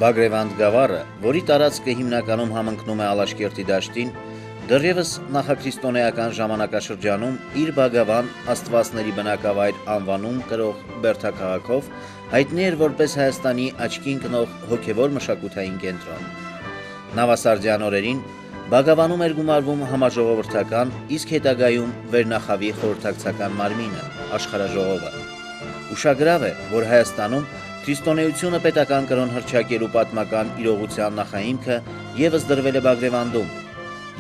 Բագրևանդ գավառը, որի տարածքը հիմնականում համընկնում է Ալաշկերտի դաշտին, դեռևս նախաքրիստոնեական ժամանակաշրջանում իր Բագավան աստվածների բնակավայր անվանում կրող Բերդաքաղաքով հայտնի էր որպես Հայաստանի աչքի ընկնող հոգևոր մշակութային կենտրոն։ Նավասարդյան օրերին Բագավանում էր գումարվում համաժողովրդական, իսկ հետագայում վերնախավի խորհրդակցական մարմինը, աշխարհաժողովը։ Ուշագրավ է, որ Հայաստանում քրիստոնեությունը պետական կրոն հռչակելու պատմական իրողության նախահիմքը ևս դրվել է Բագրևանդում։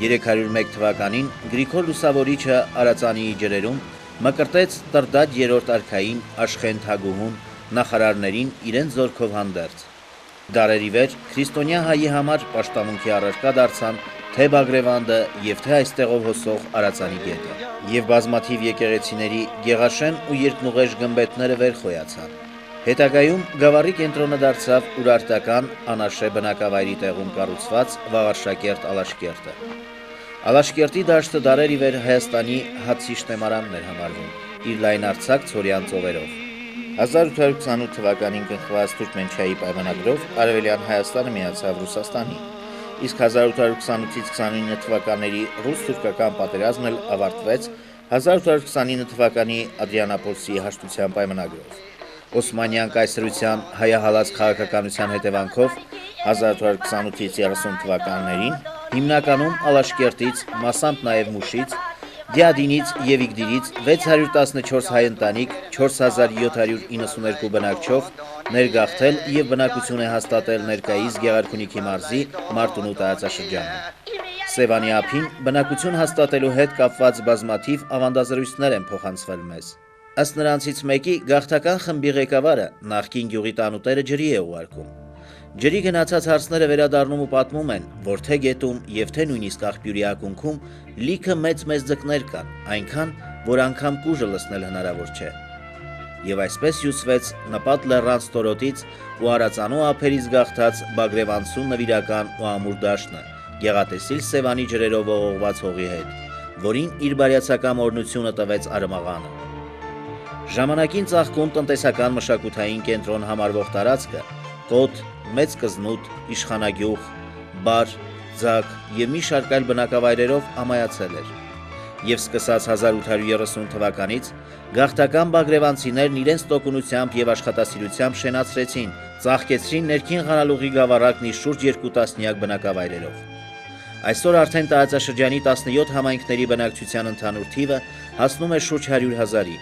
301 թվականին Գրիգոր Լուսավորիչը Արածանիի ջրերում մկրտեց Տրդատ երրորդ արքային Աշխեն Թագուհուն նախարարներին իրենց զորքով հանդերձ։ Դարերի վեր քրիստոնյա հայի համար պաշտամունքի առարկա դարձան թե Բագրևանդը եւ թե այստեղով հոսող Արածանի գետը, եւ բազմաթիվ եկեղեցիների Գեղաշեն ու Երկնուղեշ գմբեթները վերխոյացան։ Հետագայում գավառի կենտրոնը դարձավ ուրարտական անաշե բնակավայրի տեղում կառուցված Վաղարշակերտ Ալաշկերտը։ Ալաշկերտի դաշտը դարերի վեր Հայաստանի հացի շտեմարանն էր համարվում, իր լայնարձակ ցորյան ծովերով։ 1828 թվականին կնքված Թուրքմենչայի պայմանագրով Արևելյան Հայաստանը միացավ Ռուսաստանի, իսկ 1828-ից 29 թվականների ռուս-թուրքական պատերազմն էլ ավարտվեց 1829 թվականի Ադրիանապոլսի հաշտության պայմանագրով։ Օսմանյան կայսրության հայահալած քաղաքականության հետևանքով 1828-ից 30 թվականներին հիմնականում Ալաշկերտից, մասամբ նաև Մուշից, Դիադինից եւ Իգդիրից 614 հայ ընտանիք 4792 բնակչով ներգաղթել եւ բնակություն է հաստատել ներկայիս Գեղարքունիքի մարզի Մարտունու տարածաշրջանում։ Սևանի ափին բնակություն հաստատելու հետ կապված բազմաթիվ ավանդազրույցներ են փոխանցվել մեզ։ Ըստ նրանցից մեկի գաղթական խմբի ղեկավարը նախկին գյուղի տանուտերը ջրի է ուղարկում։ Ջրի գնացած հարցները վերադառնում ու պատմում են, որ թե գետում եւ թե նույնիսկ աղբյուրի ակունքում լիքը մեծ ձկներ կան, այնքան, որ անգամ կուժը լսնել հնարավոր չէ։ Եվ այսպես հյուսվեց նպատ լեռան ստորոտից ու Արածանու ափերից գաղթած Բագրևանցու նվիրական ու ամուր դաշտը, գեղատեսիլ Սևանի ջրերով ողողված հողի հետ, որին իր բարյացակամ օրհնությունը տվեց Արմաղանը։ Ժամանակին ծաղկուն տնտեսական մշակութային կենտրոն համարվող տարածքը Կոտ, Մեծ Կզնուտ, Իշխանագյուղ, Բար, Ձակ եւ մի շարք այլ բնակավայրերով ամայացել էր։ Եվ սկսած 1830 թվականից գաղթական բագրևանցիներն իրենց տոկունությամբ եւ աշխատասիրությամբ շենացրեցին, ծաղկեցրին ներքին Ղանալուղի գավառակն իր շուրջ 2 տասնյակ բնակավայրերով։ Այսօր արդեն տարածաշրջանի 17 համայնքների բնակչության ընդհանուր թիվը հասնում է շուրջ 100,000-ի։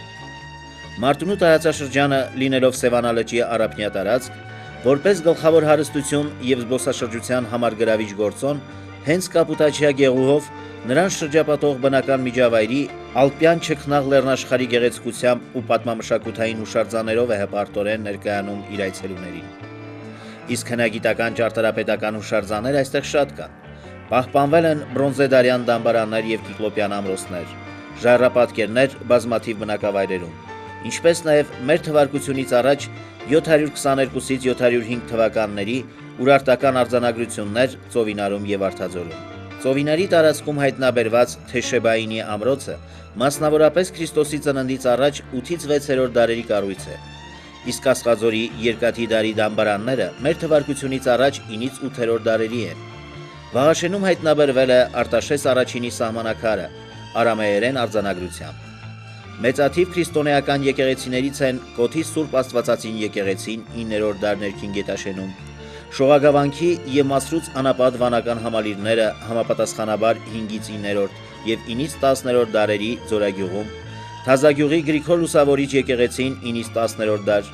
Մարտունու տարածաշրջանը լինելով Սևանա լճի առափնյա տարածք, որպես գլխավոր հարստություն եւ զբոսաշրջության համար գրավիչ գործոն, հենց Կապուտաչիա գեղուհով նրան շրջապատող բնական միջավայրի ալպյան չքնաղ լեռնաշխարհի գեղեցկությամբ ու պատմամշակութային հուշարձաններով է հպարտորեն ներկայանում իր այցելուներին։ Իսկ հնագիտական ճարտարապետական հուշարձաններ այստեղ շատ կան։ Պահպանվել են բրոնզեդարյան դամբարաններ եւ կիկլոպյան ամրոցներ, ժայռապատկերներ բազմաթիվ բնակավայրերում, ինչպես նաև մեր թվարկությունից առաջ 722-ից 705 թվականների ուրարտական արձանագրություններ Ծովինարում եւ Արթաձորում։ Ծովինարի տարածքում հայտնաբերված Թեշեբայինի ամրոցը մասնավորապես Քրիստոսի ծննդից առաջ 8-ից 6-րդ դարերի կառույց է, իսկ Ասխաձորի երկաթի դարի դամբարանները մեր թվարկությունից առաջ 9-ից 8-րդ դարերի են։ Վաղաշենում հայտնաբերվել է Արտաշես առաջինի սահմանակարը արամեերեն արձանագրությամբ։ Մեծաթիվ քրիստոնեական եկեղեցիներից են Կոթի Սուրբ Աստվածածին եկեղեցին 9-րդ դար ներքին գետաշենում, Շողագավանքի եւ Մասրուց անապատ վանական համալիրները համապատասխանաբար 5-ից 9-րդ եւ 9-ից 10-րդ դարերի Ձորագյուղում, Թազագյուղի Գրիգոր Լուսավորիչ եկեղեցին 9-ից 10-րդ դար,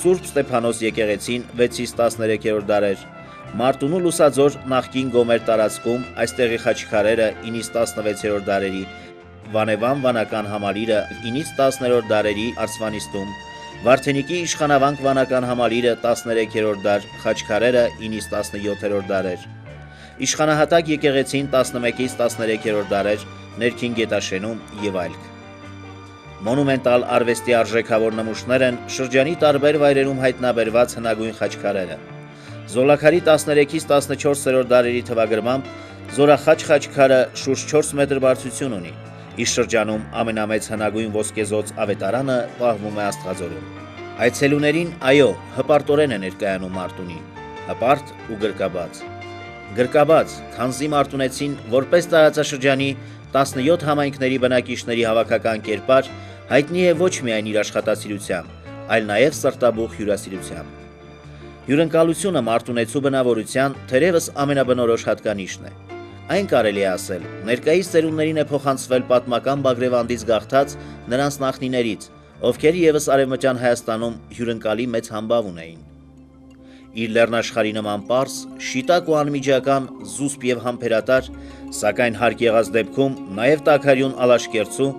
Սուրբ Ստեփանոս եկեղեցին 6-ից 13-րդ դարեր, Մարտունու Լուսաձոր նախկին Գոմեր տարածքում այստեղի խաչքարերը 9-ից 16-րդ դարերի, Վանևան վանական համալիրը 9-ից 10-րդ դարերի Արսվանիստում, Վարդենիկի Իշխանավանք վանական համալիրը 13-րդ դար, խաչքարերը 9-ից 17-րդ դարեր, Իշխանահատակ եկեղեցին 11-ից 13-րդ դարեր, ներքին գետաշենում եւ այլք։ Մոնումենտալ արվեստի արժեքավոր նմուշներ են շրջանի տարբեր վայրերում հայտնաբերված հնագույն խաչքարերը։ Զոլաքարի 13-ից 14-րդ դարերի թվագրմամբ Զորախաչ խաչքարը շուրջ 4 մետր բարձրություն ունի։ Իս շրջանում ամենամեծ հնագույն ոսկեզոծ ավետարանը պահվում է Աստղաձորում։ Այցելուներին, այո, հպարտորեն է ներկայանում Մարտունին։ հպարտ ու գրկաբաց։ Գրկաբաց, քանզի Մարտունեցին որպես տարածաշրջանի 17 համայնքների բնակիչների հավաքական կերպար հայտնի է ոչ միայն իր աշխատասիրությամբ, այլ նաև սրտաբուխ հյուրասիրությամբ։ Հյուրընկալությունը Մարտունեցու բնավորության թերևս ամենաբնորոշ հատկանիշն է։ Այն կարելի է ասել, ներկայիս ծերուններին է փոխանցվել պատմական Բագրևանդից գաղթած նրանց նախնիներից, ովքեր ևս Արևմտյան Հայաստանում հյուրընկալի մեծ համբավ ունեին։ Իր լեռնաշխարհի նման պարզ, շիտակ ու անմիջական, զուսպ եւ համբերատար, սակայն հարկ եղած դեպքում նաև տաքարյուն Ալաշկերտցու,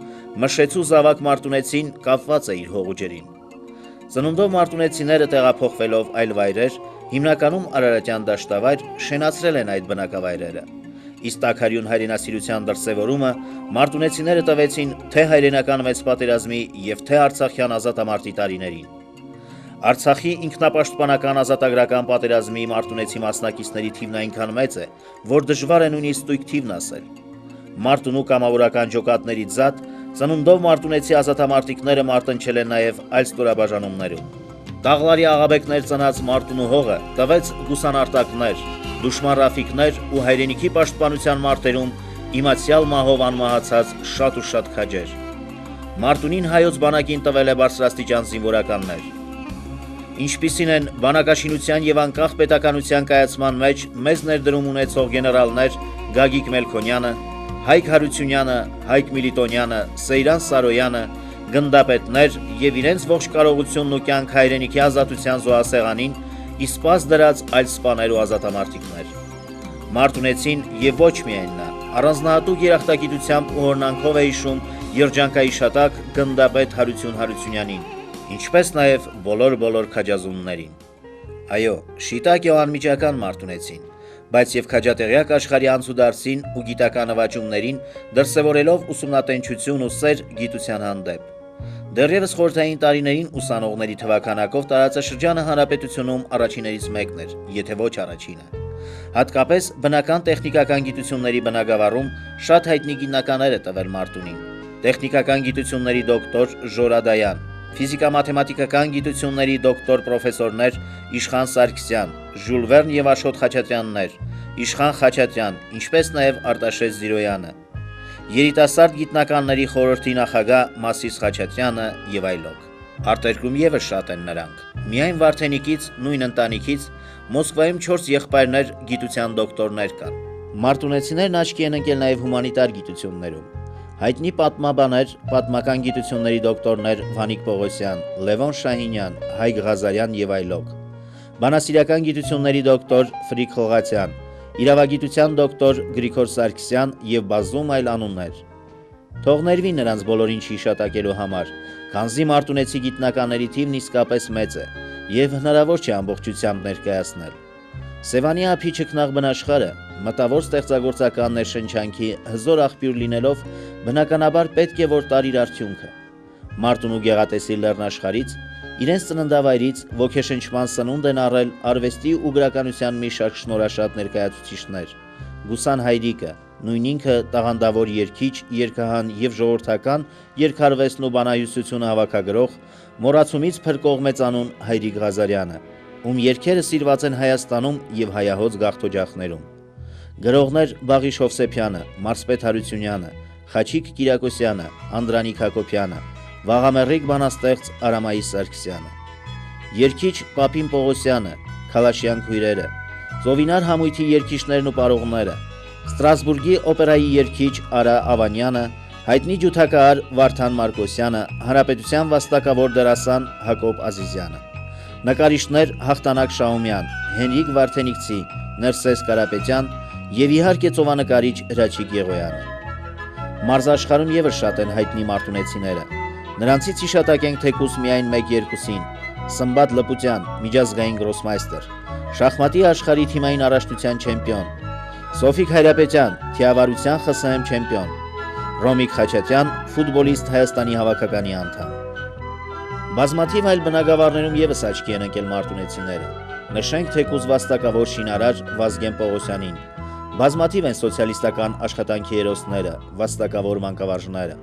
Մշեցու զավակ Մարտունեցին կապված է իր հողուջերին։ Ծնունդով մարտունեցիները տեղափոխվելով այլ վայրեր, հիմնականում Արարատյան դաշտավայր, շենացրել են այդ բնակավայրերը։ Իսկ տաքարյուն հայրենասիրության դրսևորումը մարտունեցիները տվեցին թե հայրենական մեծ պատերազմի եւ թե Արցախյան ազատամարտի տարիներին։ Արցախի ինքնապաշտպանական ազատագրական պատերազմի մարտունեցի մասնակիցների թիվն այնքան մեծ է, որ դժվար է նույնիսկ ստույգ թիվն ասել։ Մարտունու կամավորական ջոկատներից զատ ծնունդով մարտունեցի ազատամարտիկները մարտնչել են նաև այլ ստորաբաժանումներում։ Տաղլարի աղաբեկներ ծնած Մարտունու հողը տվեց գուսանարտակներ, դուշման ռաֆիկներ ու հայրենիքի պաշտպանության մարտերում իմացյալ մահով անմահացած շատ ու շատ քաջեր։ Մարտունին հայոց բանակին տվել է բարձրաստիճան զինվորականներ։ Ինչպիսին են բանակաշինության եւ անկախ պետականության կայացման մեջ մեծ ներդրում ունեցող գեներալներ Գագիկ Մելքոնյանը, Հայկ Հարությունյանը, Հայկ Միլիտոնյանը, Սեյրան Սարոյանը, գնդապետներ եւ իրենց ողջ կարողությունն ու կյանք հայրենիքի ազատության զոհասեղանին իսպաս դրած այլ սպաներ ու ազատամարտիկներ։ Մարտունեցին եւ ոչ միայն նա, առանձնահատուկ երախտագիտությամբ ու օրնանքով է հիշում երջանկայիշատակ գնդապետ Հարություն Հարությունյանին, ինչպես նաև բոլոր քաջազուններին։ Այո, շիտակ եւ անմիջական Մարտունեցին, բայց եւ քաջատեղյակ աշխարհի անցուդարձին ու գիտական նվաճումներին դրսևորելով ուսումնատենչություն ու սեր գիտության հանդեպ։ Դեռևս խորհրդային տարիներին ուսանողների թվականակով տարածաշրջանը հանրապետությունում առաջիններից մեկն էր, եթե ոչ առաջինը։ Հատկապես բնական տեխնիկական գիտությունների բնագավառում շատ հայտնի գիտնականներ է տվել Մարտունին։ Տեխնիկական գիտությունների դոկտոր Ժորադայան, ֆիզիկա-մաթեմատիկական գիտությունների դոկտոր պրոֆեսորներ Իշխան Սարգսյան, Ժուլ Վերն եւ Աշոտ Խաչատրյաններ, Իշխան Խաչատրյան, ինչպես նաեւ Արտաշես Զիրոյանը, երիտասարդ գիտնականների խորհրդի նախագահ Մասիս Խաչատրյանը եւ այլոք։ Արտերկրում եւս շատ են նրանք։ Միայն Վարդենիկից, նույն ընտանիքից, Մոսկվայում 4 եղբայրներ գիտության դոկտորներ կան։ Մարտունեցիներն աչքի են ընկել նաեւ հումանիտար գիտություններում։ Հայտնի պատմաբաներ, պատմական գիտությունների դոկտորներ Վանիկ Պողոսյան, Լևոն Շահինյան, Հայկ Ղազարյան եւ այլոք։ Բանասիրական գիտությունների դոկտոր Ֆրիկ Խողացյան, իրավագիտության դոկտոր Գրիգոր Սարգսյան եւ բազում այլ անուններ։ Թող ներվի նրանց բոլորին հիշատակելու համար, քանզի մարտունեցի գիտնականների թիվն իսկապես մեծ է եւ հնարավոր չէ ամբողջությամբ ներկայացնել։ Սևանի ափի չքնաղ բնաշխարը մտավոր ստեղծագործական ներշնչանքի հզոր աղբյուր լինելով բնականաբար պետք է որ տար իր արդյունքը։ Մարտունու գեղատեսիլ լեռնաշխարից, իրենց ծննդավայրից ոգեշնչման սնունդ են առել արվեստի ու գրականության մի շարք շնորհաշատ ներկայացուցիչներ։ Գուսան Հայրիկը, նույն ինքը տաղանդավոր երգիչ, երգահան եւ ժողովրդական երգարվեստն ու բանահյուսությունը հավաքագրող, մոռացումից փրկող մեծանուն Հայրիկ Ղազարյանը, ում երգերը սիրված են Հայաստանում եւ հայահոծ գաղթօջախներում։ Գրողներ Բաղիշ Հովսեփյանը, Մարսպետ Հարությունյանը, Խաչիկ Կիրակոսյանը, Անդրանիկ Հակոբյանը, Վաղամերիկ բանաստեղծ Արամայի Սարգսյանը, երգիչ Պապին Պողոսյանը, Քալաշյան քույրերը, Ծովինար համույթի երգիչներն ու պարողները, Ստրասբուրգի օպերայի երգիչ Արա Ավանյանը, հայտնի ջութակահար Վարդան Մարկոսյանը, հանրապետության վաստակավոր դերասան Հակոբ Ազիզյանը, նկարիչներ Հաղթանակ Շահումյան, Հենրիկ Վարդենիկցի, Ներսես Կարապետյան եւ իհարկե ծովանկարիչ Հրաչիկ Եղոյանը։ Մարզաշխարհում եւս շատ են հայտնի մարտունեցիները։ Նրանցից հիշատակենք թեկուզ միայն 1-2-ին՝ Սմբատ Լպուտյան, միջազգային գրոսմայստեր, շախմատի աշխարհի թիմային առաջնության չեմպիոն, Սոֆիկ Հայրապետյան, թիավարության ԽՍՀՄ չեմպիոն, Ռոմիկ Խաչատրյան, ֆուտբոլիստ Հայաստանի հավաքականի անդամ։ Բազմաթիվ այլ բնագավառներում եւս աչքի են ընկել մարտունեցիները։ Նշենք թեկուզ վաստակավոր շինարար Վազգեն Պողոսյանին։ Բազմաթիվ են սոցիալիստական աշխատանքի հերոսները, վաստակավոր մանկավարժները։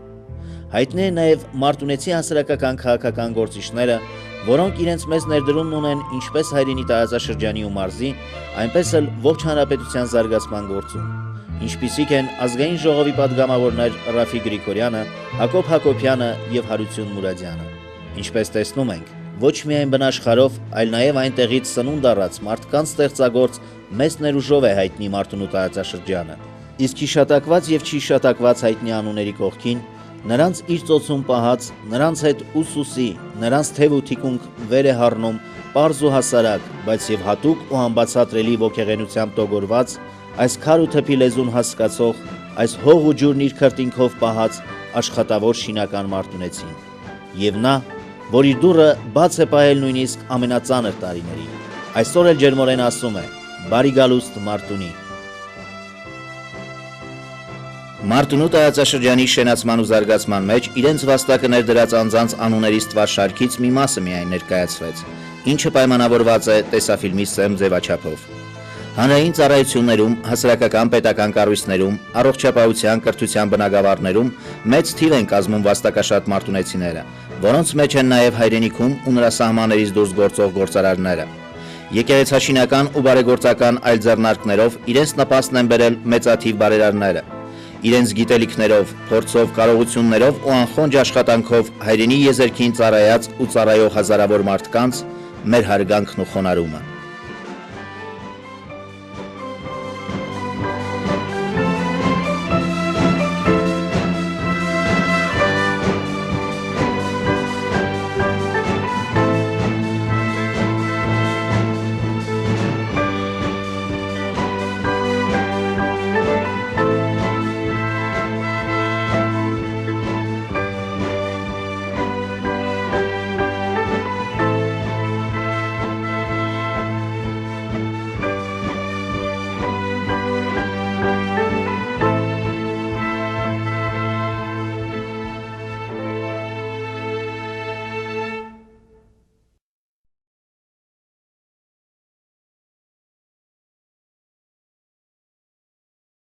Հայտնի են նաև մարտունեցի հասարակական քաղաքական գործիչները որոնք իրենց մեծ ներդրումն ունեն ինչպես հայրենի տարածաշրջանի ու մարզի, այնպես էլ ողջ հանրապետության զարգացման գործում, ինչպիսիք են ազգային ժողովի падգամավորներ Ռաֆիկ Գրիգորյանը, Հակոբ Հակոբյանը եւ Հարություն Մուրադյանը։ Ինչպես տեսնում ենք, ոչ միայն բնաշխարհով, այլ նաև այնտեղից սնունդ առած մարդկանց ստեղծագործ մեծ ներուժով է հայտնի Մարտունու տարածաշրջանը։ Իսկ հիշատակված եւ չհիշատակված հայտնի անունների կողքին նրանց իր ծոցում պահած, նրանց հետ ուսուսի, նրանց թև ու թիկունք վեր է հառնում պարզ ու հասարակ, բայց եւ հատուկ ու անբացատրելի ոգեղենությամբ տոգորված, այս քար ու թփի լեզուն հասկացող, այս հող ու ջուրն իր քրտինքով պահած աշխատավոր շինական մարտունեցին։ Եվ նա, որ իր դուռը բաց է պահել նույնիսկ ամենածանր տարիներին, այսօր էլ ջերմորեն ասում է. «Բարի գալուստ Մարտունի»։ Մարտունու տարածաշրջանի շենացման ու զարգացման մեջ իրենց վաստակը ներդրած անձանց անունների ստվար շարքից մի մասը միայն ներկայացվեց, ինչը պայմանավորված է տեսաֆիլմի սեմ ձևաչափով։ Հանրային ծառայություններում, հասարակական պետական կառույցներում, առողջապահության, կրթության բնագավառներում մեծ թիվ են կազմում վաստակաշատ մարտունեցիները, որոնց մեջ են նաև հայրենիքում ու նրա սահմաններից դուրս գործող գործարարները։ Եկեղեցաշինական ու բարեգործական այլ ձեռնարկներով իրենց նպաստն են բերել մեծաթիվ բարերարները։ Իրենց գիտելիքներով, փորձով, կարողություններով ու անխոնջ աշխատանքով հայրենի եզերքին ծառայած ու ծառայող հազարավոր մարդկանց մեր հարգանքն ու խոնարհումը։